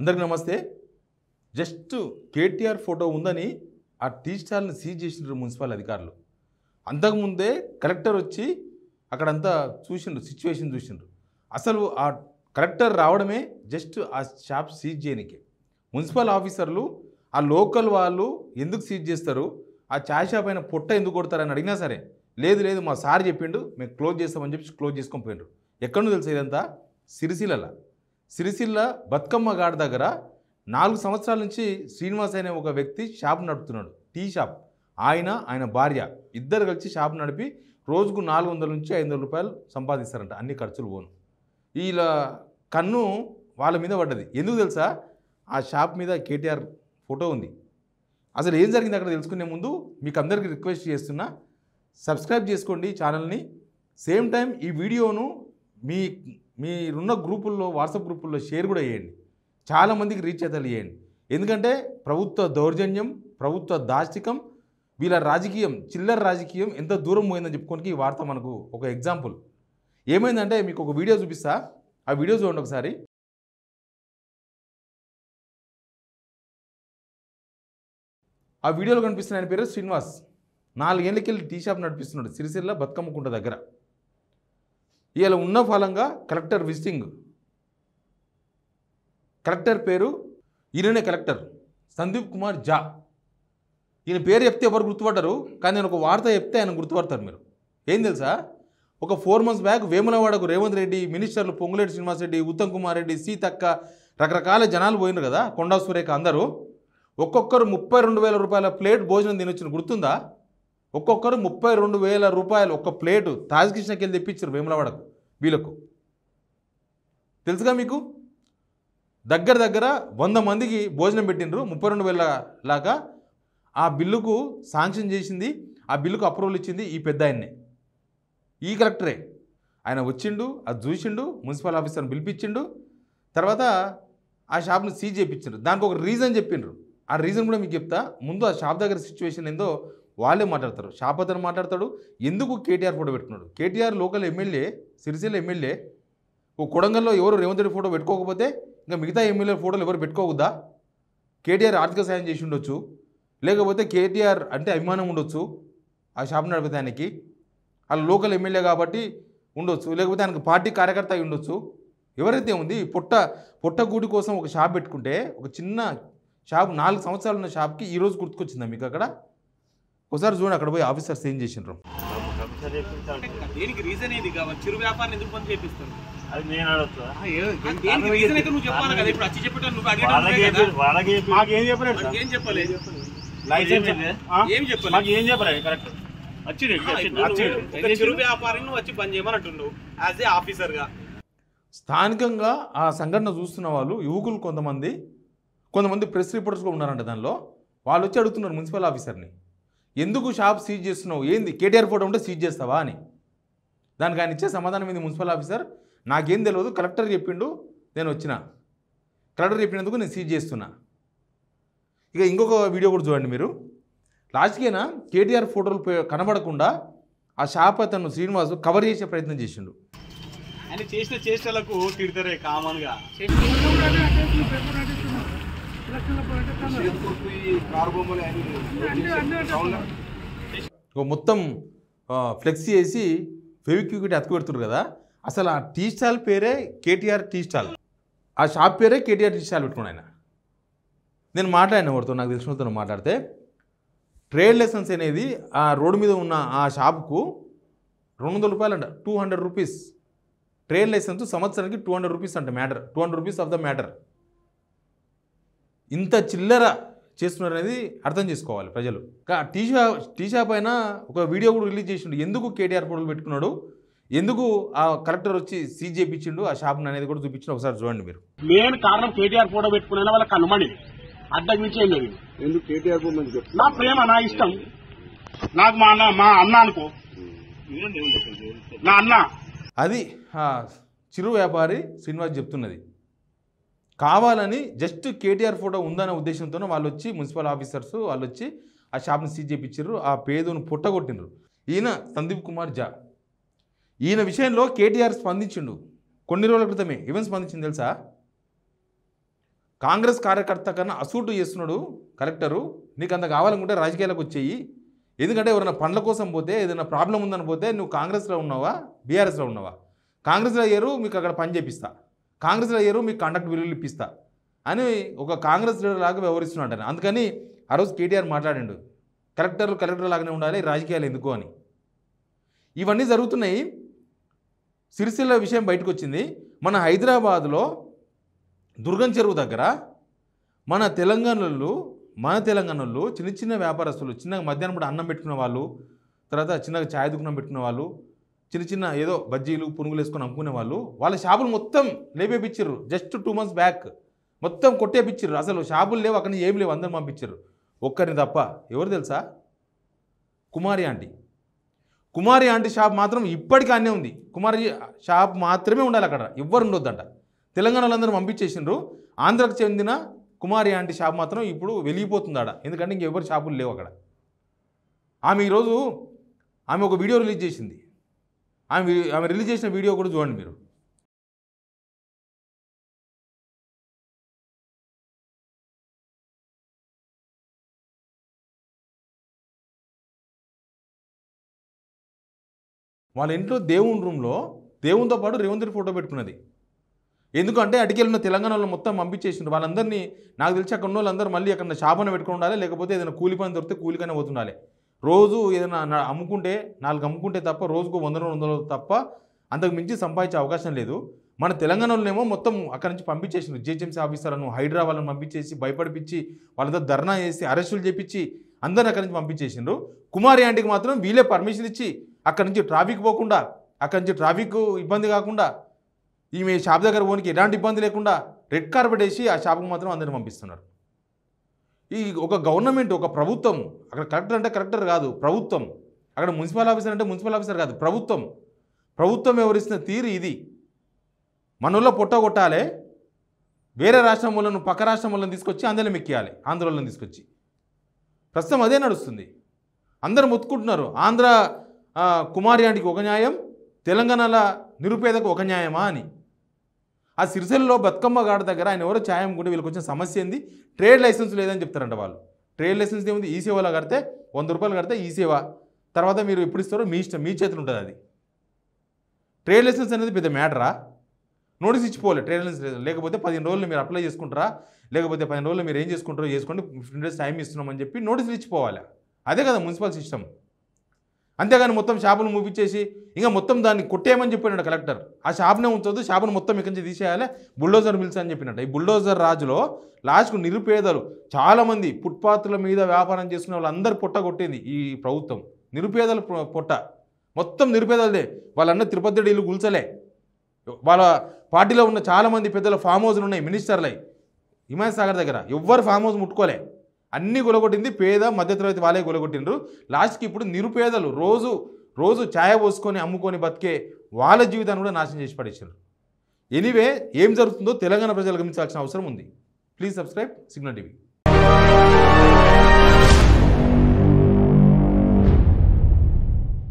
అందరికీ నమస్తే. Just KTR photo ఉందని ఆ టీ స్టాల్ని సీజ్ చేసిండ్రు మున్సిపల్ అధికారులు. అంతకుముందే కలెక్టర్ వచ్చి అక్కడంతా చూసిండ్రు, సిచ్యువేషన్ చూసిండ్రు. అసలు ఆ కలెక్టర్ రావడమే జస్ట్ ఆ షాప్ సీజ్ చేయనికే. మున్సిపల్ ఆఫీసర్లు ఆ లోకల్ వాళ్ళు ఎందుకు సీజ్ చేస్తారు, ఆ చాయ్ షాప్ అయిన పొట్ట ఎందుకు కొడతారని అడిగినా సరే లేదు లేదు మా సార్ చెప్పిండు మేము క్లోజ్ చేస్తామని చెప్పి క్లోజ్ చేసుకొని పోయిండ్రు. ఎక్కడో తెలుసు ఇదంతా సిరిసిల్ల బతుకమ్మ గాడి దగ్గర 4 సంవత్సరాల నుంచి శ్రీనివాస్ అనే ఒక వ్యక్తి షాప్ నడుపుతున్నాడు, టీ షాప్. ఆయన భార్య ఇద్దరు కలిసి షాప్ నడిపి రోజుకు 400 నుంచి 500 రూపాయలు సంపాదిస్తారంట, అన్ని ఖర్చులు పోను. వీళ్ళ కన్ను వాళ్ళ మీద పడ్డది. ఎందుకు తెలుసా? ఆ షాప్ మీద కేటీఆర్ ఫోటో ఉంది. అసలు ఏం జరిగింది అక్కడ తెలుసుకునే ముందు మీకు అందరికీ రిక్వెస్ట్ చేస్తున్నా, సబ్స్క్రైబ్ చేసుకోండి ఛానల్ని. సేమ్ టైం ఈ వీడియోను మీరున్న గ్రూపుల్లో, వాట్సాప్ గ్రూపుల్లో షేర్ కూడా చేయండి. చాలామందికి రీచ్ అయితే చేయండి. ఎందుకంటే ప్రభుత్వ దౌర్జన్యం, ప్రభుత్వ దాష్టికం, వీళ్ళ రాజకీయం, చిల్లర రాజకీయం ఎంత దూరం పోయిందని చెప్పుకోనికి ఈ వార్త మనకు ఒక ఎగ్జాంపుల్. ఏమైందంటే మీకు ఒక వీడియో చూపిస్తా, ఆ వీడియో చూడండి ఒకసారి. ఆ వీడియోలో కనిపిస్తున్న ఆయన పేరు శ్రీనివాస్. 4 ఏళ్ళకెళ్ళి టీ షాప్ నడిపిస్తున్నాడు సిరిసిల్ల బతుకమ్మకుంట దగ్గర. ఇలా ఉన్న ఫలంగా కలెక్టర్ విజిటింగ్. కలెక్టర్ పేరు ఈయననే కలెక్టర్ సందీప్ కుమార్ జా. ఈయన పేరు చెప్తే ఎవరు గుర్తుపడ్డారు, కానీ నేను ఒక వార్త చెప్తే ఆయన గుర్తుపడతారు మీరు. ఏం తెలుసా? ఒక 4 months బ్యాక్ వేములవాడకు రేవంత్ రెడ్డి, మినిస్టర్లు పొంగులేటి శ్రీనివాసరెడ్డి, ఉత్తమ్ కుమార్ రెడ్డి, సీతక్క, రకరకాల జనాలు పోయినారు కదా, కొండా సురేఖ అందరూ. ఒక్కొక్కరు 32,000 రూపాయల ప్లేట్ భోజనం తినొచ్చిన గుర్తుందా? ఒక్కొక్కరు 32,000 రూపాయలు ఒక ప్లేటు తాజకృష్ణకి వెళ్ళి తెప్పించారు వేములవాడకు. వీళ్ళకు తెలుసుగా మీకు? దగ్గర 100 మందికి భోజనం పెట్టిండ్రు. 32,000 లాగా ఆ బిల్లుకు శాంక్షన్ చేసింది, ఆ బిల్లుకు అప్రూవల్ ఇచ్చింది ఈ పెద్ద ఆయన్నే, ఈ కలెక్టరే. ఆయన వచ్చిండు, అది చూసిండు, మున్సిపల్ ఆఫీసర్ని పిలిపించిండు. తర్వాత ఆ షాప్ని సీజ్ చేయించిండ్రు. దానికి ఒక రీజన్ చెప్పిండ్రు. ఆ రీజన్ కూడా మీకు చెప్తా. ముందు ఆ షాప్ దగ్గర సిచ్యువేషన్ ఏందో వాళ్ళే మాట్లాడతారు. షాప్ అతను మాట్లాడతాడు, ఎందుకు కేటీఆర్ ఫోటో పెట్టుకున్నాడు. KTR local MLA, Sircilla MLA. ఓ కొడంగల్లో ఎవరు రేవంత్ రెడ్డి ఫోటో పెట్టుకోకపోతే ఇంకా మిగతా ఎమ్మెల్యే ఫోటోలు ఎవరు పెట్టుకోవద్దా? కేటీఆర్ ఆర్థిక సాయం చేసి ఉండొచ్చు, లేకపోతే కేటీఆర్ అంటే అభిమానం ఉండొచ్చు ఆ షాప్ నడిపితే ఆయనకి, వాళ్ళ లోకల్ ఎమ్మెల్యే కాబట్టి ఉండొచ్చు, లేకపోతే ఆయనకు పార్టీ కార్యకర్త అయి ఉండొచ్చు. ఎవరైతే ఉంది పొట్టగూడి కోసం ఒక షాప్ పెట్టుకుంటే, ఒక చిన్న షాప్ 4 సంవత్సరాలు ఉన్న షాప్కి ఈరోజు గుర్తుకొచ్చిందా మీకు? అక్కడ ఒకసారి చూడండి, అక్కడ పోయి ఆఫీసర్స్ ఏం చేసిండ్రు. దీనికి రీజన్ ఏది కావాలి? చిరు వ్యాపారం ఎందుకు బంద్ చేపిస్తారు? అది నేను అడగొచ్చా? రీజన్ అయితే నువ్వు చెప్పాలి కదా. ఇప్పుడు వచ్చి చెప్పేటప్పుడు నువ్వు మాకేం చెప్పలేదు, ఏం చెప్పలేదు, లైసెన్స్ ఏం చెప్పలేదు, మాకు ఏం చెప్పలేదు. కరెక్ట్ చిరు వ్యాపారం నువ్వు వచ్చి బంద్ చేయమని అంటున్నావు యాజ్ ఏ ఆఫీసర్ గా. స్థానికంగా ఆ సంఘటన చూస్తున్న వాళ్ళు యువకులు కొంతమంది ప్రెస్ రిపోర్టర్స్ కూడా ఉన్నారంట. దానిలో వాళ్ళు వచ్చి అడుగుతున్నారు మున్సిపల్ ఆఫీసర్ని, ఎందుకు షాప్ సీజ్ చేస్తున్నావు, ఏంది కేటీఆర్ ఫోటో ఉంటే సీజ్ చేస్తావా అని. దానికి ఆయన ఇచ్చే సమాధానం ఏంది? మున్సిపల్ ఆఫీసర్, నాకేం తెలియదు, కలెక్టర్ చెప్పిండు, నేను వచ్చిన, కలెక్టర్ చెప్పినందుకు నేను సీజ్ చేస్తున్నా. ఇక ఇంకొక వీడియో కూడా చూడండి మీరు. లాస్ట్కేనా కేటీఆర్ ఫోటోలు కనబడకుండా ఆ షాప్ అతను శ్రీనివాస్ కవర్ చేసే ప్రయత్నం చేసిండు. ఆయన చేసిన చేష్టలకు తిడతారే కామన్ గా. మొత్తం ఫ్లెక్సీ వేసి ఫెవిక్విక్ అతుకు పెడుతున్నారు కదా. అసలు ఆ టీ స్టాల్ పేరే కేటీఆర్ టీ స్టాల్, ఆ షాప్ పేరే కేటీఆర్ టీ స్టాల్ పెట్టుకున్నాను ఆయన. నేను మాట్లాడిన వాడితో, నాకు తెలిసిన మాట్లాడితే, ట్రేడ్ లైసెన్స్ అనేది ఆ రోడ్డు మీద ఉన్న ఆ షాప్కు 200 రూపాయలు అంట, 200 రూపీస్ ట్రేడ్ లైసెన్స్. సంవత్సరానికి 200 రూపీస్ అంట matter, 200 rupees of the matter. ఇంత చిల్లర చేస్తున్నారు అనేది అర్థం చేసుకోవాలి ప్రజలు. టీ షాప్ అయినా ఒక వీడియో కూడా రిలీజ్ చేసిండు, ఎందుకు కేటీఆర్ ఫోటోలు పెట్టుకున్నాడు, ఎందుకు ఆ కలెక్టర్ వచ్చి సీజ్ చేయించిండు ఆ షాప్ అనేది కూడా చూపించిన. ఒకసారి చూడండి మీరు. మెయిన్ కారణం కేటీఆర్ ఫోటో పెట్టుకునే వాళ్ళకి అనుమాని అడ్డం నుంచి ఏం లేదు. ఎందుకు కేటీఆర్ నా ప్రేమ, నా ఇష్టం, నాకు మా అన్న అనుకో, నా అన్న. అది చిరు వ్యాపారి శ్రీనివాస్ చెప్తున్నది. కావాలని జస్ట్ కేటీఆర్ ఫోటో ఉందనే ఉద్దేశంతోనే వాళ్ళు వచ్చి, మున్సిపల్ ఆఫీసర్స్ వాళ్ళు వచ్చి ఆ షాప్ని సీజ్ చేయించారు, ఆ పేదను పుట్టగొట్టిండ్రు. ఈయన సందీప్ కుమార్ జా. ఈయన విషయంలో కేటీఆర్ స్పందించిండు కొన్ని రోజుల క్రితమే. ఈవెన్ స్పందించింది తెలుసా? కాంగ్రెస్ కార్యకర్త కన్నా అసూటు చేస్తున్నాడు కలెక్టరు. నీకు అంత కావాలనుకుంటే రాజకీయాలకు వచ్చేయి. ఎందుకంటే ఎవరైనా పండ్ల కోసం పోతే ఏదైనా ప్రాబ్లం ఉందని పోతే నువ్వు కాంగ్రెస్లో ఉన్నావా బీఆర్ఎస్లో ఉన్నావా? కాంగ్రెస్లో అయ్యారు మీకు అక్కడ పని చేపిస్తా, కాంగ్రెస్లో అయ్యారు మీకు కాంట్రాక్ట్ బిల్లులు ఇప్పిస్తా అని ఒక కాంగ్రెస్ లీడర్ లాగా వ్యవహరిస్తున్నాడు. అందుకని ఆ రోజు కేటీఆర్ మాట్లాడిండు, కలెక్టర్ లాగానే ఉండాలి, రాజకీయాలు ఎందుకు అని. ఇవన్నీ జరుగుతున్నాయి. సిరిసిల్ల విషయం బయటకు వచ్చింది. మన హైదరాబాద్లో దుర్గం చెరువు దగ్గర మన తెలంగాణలో చిన్న చిన్న వ్యాపారస్తులు, చిన్నగా మధ్యాహ్నం పూట అన్నం పెట్టుకునే వాళ్ళు, తర్వాత చిన్నగా ఛాయ్ దుకాణం పెట్టుకునే వాళ్ళు, చిన్న ఏదో బజ్జీలు పునుగులు వేసుకొని అమ్ముకునే వాళ్ళు, వాళ్ళ షాపులు మొత్తం లేపేపిచ్చిర్రు. జస్ట్ 2 months బ్యాక్ మొత్తం కొట్టేపిచ్చిర్రు. అసలు షాపులు లేవు, అక్కడ ఏం లేవు, అందరూ పంపించారు. ఒక్కరిని తప్ప. ఎవరు తెలుసా? కుమారి ఆంటీ షాప్ మాత్రం ఇప్పటికీ అన్నీ ఉంది. కుమారి షాప్ మాత్రమే ఉండాలి అక్కడ, ఎవ్వరు ఉండొద్దంట. తెలంగాణ వాళ్ళందరూ పంపించేసిండ్రు. ఆంధ్రకు చెందిన కుమారి ఆంటీ షాప్ మాత్రం ఇప్పుడు వెలిగిపోతుంది ఆడ, ఎందుకంటే ఇంకెవరు షాపులు లేవు అక్కడ. ఈరోజు ఆమె ఒక వీడియో రిలీజ్ చేసింది. ఆమె రిలీజ్ చేసిన వీడియో కూడా చూడండి మీరు. వాళ్ళ ఇంట్లో దేవుని రూమ్లో దేవునితో పాటు రేవంత్ రెడ్డి ఫోటో పెట్టుకున్నది. ఎందుకంటే అటుకెళ్ళిన తెలంగాణ వాళ్ళు మొత్తం పంపించేసిండ్రు. వాళ్ళందరినీ నాకు తెలిసి అక్కడ ఉన్న వాళ్ళందరూ మళ్ళీ అక్కడ షాపున పెట్టుకుని ఉండాలి, లేకపోతే ఏదైనా కూలి పని దొరికితే కూలికనే పోతుండాలి. రోజు ఏదైనా అమ్ముకుంటే 4 అమ్ముకుంటే తప్ప రోజుకు 100 తప్ప అంతకు మించి సంపాదించే అవకాశం లేదు. మన తెలంగాణలోనేమో మొత్తం అక్కడి నుంచి పంపించేసిండ్రు. జిహెచ్ఎంసీ ఆఫీసర్లను, హైడ్రా వాళ్ళని పంపించేసి భయపడిపించి వాళ్ళతో ధర్నా చేసి అరెస్టులు చేపించి అందరిని అక్కడి నుంచి పంపించేసిండ్రు. కుమారి ఆంటీకి మాత్రం వీళ్ళే పర్మిషన్ ఇచ్చి అక్కడి నుంచి ట్రాఫిక్ పోకుండా, అక్కడి నుంచి ట్రాఫిక్ ఇబ్బంది కాకుండా, ఈమె షాప్ దగ్గర పోనికి ఎలాంటి ఇబ్బంది లేకుండా రెడ్ కార్పెట్ వేసి ఆ షాప్కి మాత్రం అందరిని పంపిస్తున్నారు. ఈ ఒక గవర్నమెంట్, ఒక ప్రభుత్వం, అక్కడ కలెక్టర్ అంటే కలెక్టర్ కాదు, ప్రభుత్వం. అక్కడ మున్సిపల్ ఆఫీసర్ అంటే మున్సిపల్ ఆఫీసర్ కాదు, ప్రభుత్వం ఎవరిస్తున్న తీరు ఇది. మనలో కొట్టాలి, వేరే రాష్ట్రం వాళ్ళను పక్క రాష్ట్రం వాళ్ళని తీసుకొచ్చి అందరిని మెక్కియాలి, ఆంధ్ర వాళ్ళని తీసుకొచ్చి. ప్రస్తుతం అదే నడుస్తుంది. అందరూ మొత్తుకుంటున్నారు, ఆంధ్ర కుమారి ఆంటీకి ఒక న్యాయం, తెలంగాణలో నిరుపేదకు ఒక న్యాయమా అని. ఆ సిరిసిల్లలో బతుకమ్మ గాడి దగ్గర ఆయన ఎవరో ఛాయం కూడా వీళ్ళకి వచ్చిన సమస్య ఏంది, ట్రేడ్ లైసెన్స్ లేదని చెప్తారంట వాళ్ళు. ట్రేడ్ లైసెన్స్ ఏముంది, ఈ సేవలో కడితే 100 రూపాయలు కడితే ఈ సేవ, తర్వాత మీరు ఎప్పుడు ఇస్తారో మీ ఇష్టం, మీ చేతులు ఉంటుంది అది. ట్రేడ్ లైసెన్స్ అనేది పెద్ద మ్యాటరా? నోటీస్ ఇచ్చిపోలే ట్రేడ్ లైసెన్స్ లేకపోతే 15 రోజులు మీరు అప్లై చేసుకుంటారా, లేకపోతే 15 రోజులు మీరు ఏం చేసుకుంటారో చేసుకోండి, 15 days టైం ఇస్తున్నామని చెప్పి నోటీసులు ఇచ్చిపోవాలి. అదే కదా మున్సిపల్ సిస్టమ్. అంతేగాని మొత్తం షాపును మూపించేసి ఇంకా మొత్తం దాన్ని కొట్టేయమని చెప్పినాడు కలెక్టర్. ఆ షాప్నే ఉంచొద్దు, షాపును మొత్తం ఇక్కడి నుంచి తీసేయాలి, బుల్డోజర్ పిలిచి అని చెప్పినట్టు. ఈ బుల్డోజర్ రాజులో లాస్ట్కు నిరుపేదలు చాలామంది ఫుట్పాత్ల మీద వ్యాపారం చేసుకునే వాళ్ళందరూ పొట్ట కొట్టింది ఈ ప్రభుత్వం. నిరుపేదల పొట్ట మొత్తం నిరుపేదలదే. వాళ్ళన్న తిరుపతి ఇల్లు గుల్చలే. వాళ్ళ పార్టీలో ఉన్న చాలామంది పెద్దల ఫామ్ హౌస్లు ఉన్నాయి, మినిస్టర్లై హిమాయత్ సాగర్ దగ్గర ఎవ్వరు ఫామ్ హౌస్ ముట్టుకోలే. అన్నీ గొలగొట్టింది పేద మధ్యతరగతి వాళ్ళే గొలగొట్టిండ్రు. లాస్ట్కి ఇప్పుడు నిరుపేదలు రోజు ఛాయ పోసుకొని అమ్ముకొని బతికే వాళ్ళ జీవితాన్ని కూడా నాశనం చేసి పడేసారు. ఎనీవే, ఏం జరుగుతుందో తెలంగాణ ప్రజలు గమనించాల్సిన అవసరం ఉంది. Please subscribe signal TV.